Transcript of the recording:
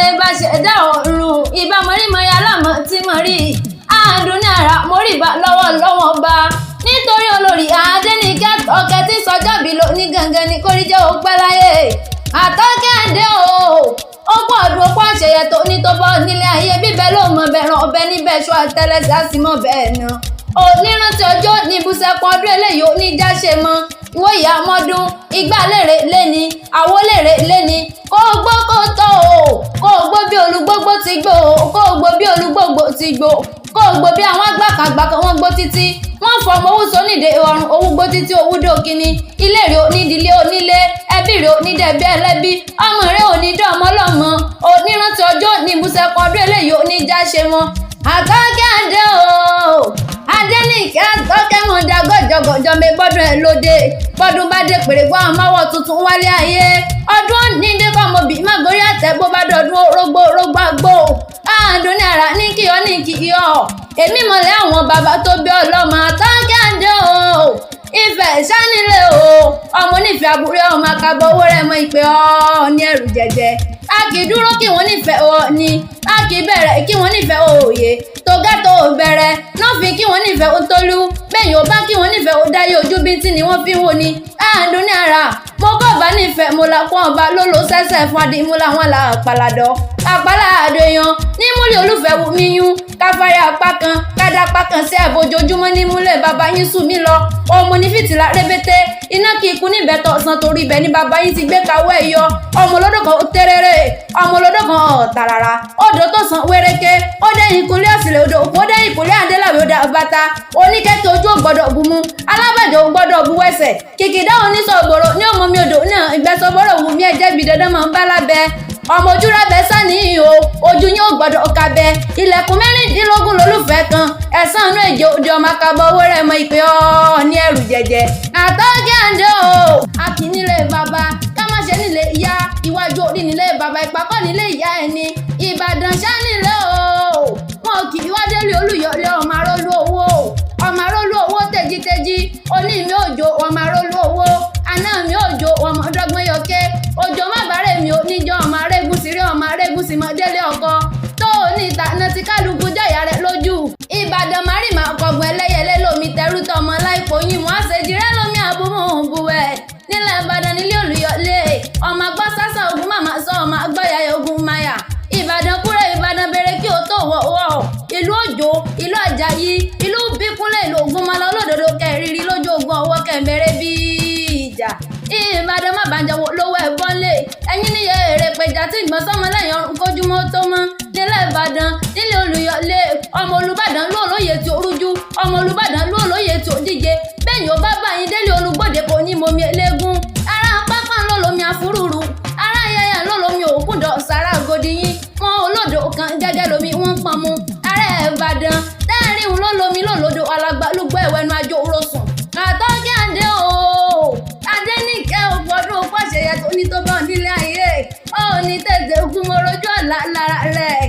ìbá ṣẹ̀dá ọ̀run ìbá mọ̀rímọ̀yà lámọ̀ tí mo rí Àdúnniàrà mo rí bá lọ́wọ́ bá nítorí olórí Adéníkẹ́ Àtọ́kẹ́ tí sọjọ́bí ló ní gangan ní kórìjẹ́ ó pẹ́ láyé Àtọ́kẹ́ dé o ó pọ̀ ọdún ọpọ̀ àṣeyẹ tó ní tó bọ́ nílé ayé bíbẹ́ ló mọ bẹ̀ràn ọbẹ̀ níbẹ̀ ṣọ́ àtẹlẹsẹ̀ á sì mọ̀ bẹ́ẹ̀ náà onírántí ọjọ́ ní ibùsẹ̀pọ̀ ọdún eléyìí ó ní jáṣe mọ́ ìwọ ìyá ọmọdún igbá lèrè léni àwo lèrè léni kó gbó kó tó o kó gbó bí olúgbógbó ti gbó o kó gbó bí olúgbógbó ti gbó kó gbó bí àwọn agbákangbàkan wọn gbó títí wọn fọmọ owó sóníde ọrùn owó gbó títí owó dòkínní ilé rẹ̀ onídìílé onílé ẹbí rẹ̀ onídẹ̀bí ẹlẹ́bí ọmọ rẹ̀ onídọ̀ọ́mọ lọ́mọ onírántí ọjọ́ ní ibùsẹ̀pọ̀ ọdún eléyìí ó ní jáṣe mọ́ Àtọ́kẹ́ àdé o Adéníkẹ́ Àtọ́kẹ́ mọ̀ dá gọ́jọ̀gọ́jọ́ mi gbọ́dún ẹ̀ lóde gbọ́dún bá dé pèrè fún àwọn máwọ̀ tuntun wálé ayé ọdún onídé kọ́mọbì má gorí àtẹ bó bá dọ̀dún orógbó àgbò Àdúnniàrà ní kíyọ́ èmi mọ̀lẹ́ àwọn bàbá tó bí ọlọ́mọ Àtọ́kẹ́ àdé o Ifẹ̀ sánilé o ọmọ onífẹ̀ẹ́ àbúrò ọmọ akabọ̀ owó rẹ̀ mọ ìpè ọ́ ní ẹrù jẹjẹ a kì í dúró kí wọ́n nífẹ̀ẹ́ ọ ni a kì í bẹ̀rẹ̀ kí wọ́n nífẹ̀ẹ́ òye tògá tó bẹ̀rẹ̀ nọ́ọ̀fin kí wọ́n nífẹ̀ẹ́ ó tólú bẹ́ẹ̀ yóò bá kí wọ́n nífẹ̀ẹ́ ó dáyé ojú bíntì ni wọ́n fi ń wo ni Àdúnniàrà mo kọ́ ọba nífẹ̀ẹ́ mo la kọ́ ọba lólo sẹ́sẹ̀ fún adìmú làwọn là àpàlàdọ́ àpàlà àdéyan nímúlẹ̀ olùfẹ́ wù mí yún káfárí apá kan kádà apá kan sí àbójoojúmọ́ nímúlẹ̀ bàbá yín sùn mí lọ ọmọ ní fìtílà rébété iná kì í kú níbẹ̀ tọ̀sán torí ibẹ̀ ni bàbá yín ti gbé kawọ́ ẹ̀ yọ ọmọ olódò kan ó tẹ́rẹ́rẹ́ ọmọ olódò kan ọ̀tàràrà odò tó san wéréké ó dẹ́yìn kúnlẹ̀ ọ̀sìlẹ̀ odò òkú ó dẹ́yìn kúnlẹ̀ adélàwé ó dá bàtà oníkẹ́kẹ́ ojú ò gbọ́dọ̀ bu mú alábàjẹ́ ò gbọ́dọ̀ bu wẹ́sẹ̀ kìkìdá oníṣọ̀gbòrò ní ọmọ mi odò náà ìgbẹ́sọ̀bọ̀rọ̀ wù mí ẹ̀jẹ̀ bí dandan máa ń bá lábẹ́ ọmọ ojú rẹ bẹ sani o ojú yín ò gbọ́dọ̀ kabẹ ilẹ̀kùn mẹ́rìndínlógún lólùfẹ́ kan ẹ̀sán inú èjì òde ọmọ akabọ owó rẹ mọ ìpè ọ ní ẹrù jẹjẹ Àtọ́kẹ́ àdé o akì nílé bàbá ká má ṣe nílé ìyá iwájú orí nílé bàbá ìpàkọ́ nílé ìyá ẹni Ìbàdàn ṣá nílé o wọn kì í wá délé Olúyọ̀lé ọmọ arólú owó tẹjítẹjí oní mi òjò ọmọ arólú owó àná mi òjò ọmọ ọdọgbọn yọké òjò má bàárẹ̀ mi ò níjọ ọmọ arégúsí rí ọmọ arégúsí mọ délé ọkọ tó o ní ìtànà tí kálukú jẹ̀yà rẹ̀ lójú Ìbàdàn márìmà ọkọ̀gbọ̀n ẹlẹ́yẹlé lomi tẹrú tọmọ láìpò yín wọ́n ṣèjìrẹ́ lómi àbúmọ̀ òǹbùwẹ̀ nílẹ̀ Ìbàdàn nílé Olúyọ̀lé ọmọ agbọ́ sásà ogun màmá sọ ọmọ agbọ́yàyà ogun máyà Ìbàdàn kúrẹ́ Ìbàdàn bẹ̀rẹ̀ kí o tó wọ̀ ìlú Òjò ìlú Àjàyí ìlú Bíkúnlẹ̀ ìlú Ògúnmọ́lá olódodo kẹrìírí lójú ogun ọwọ́ kẹmẹrẹ bí ìjà Ìbàdàn má bàjẹ́ wo lówó ẹ̀bọ́n lé ẹ̀yìn níyẹ èrè pẹ̀jà tí ìgbọ̀n sọ́mọ lẹ́yìn ọ̀run kójúmọ́ tó mọ́ nílẹ̀ Ìbàdàn nílẹ̀ Olúyọ̀lé ọmọ Olúbàdàn ló lóye tí ó rújú ọmọ Olúbàdàn ló lóye tí ó díje bẹ́ẹ̀ yóò bá báyìí délé Olúgbòde kò ní momi eléégún ara pápá ló lomi àfúrúrú ara yẹyẹ ló lomi òkúndọ̀ sára gòdì yín wọn olódò kan gẹ́gẹ́ lomi wọ́n pọn mu ara Ìbàdàn tẹ́ẹ̀rí ń ló lomi lòlódò alàgbà lúgbọ́ ẹ̀wẹ̀nu ajó rosùn Àtọ́kẹ́ àdé o Adéníkẹ́ ògbọ́dún pàṣẹyẹ tó ní tó bá nílé ayé ó ní tètè kú mo rojú ọ̀la lára rẹ̀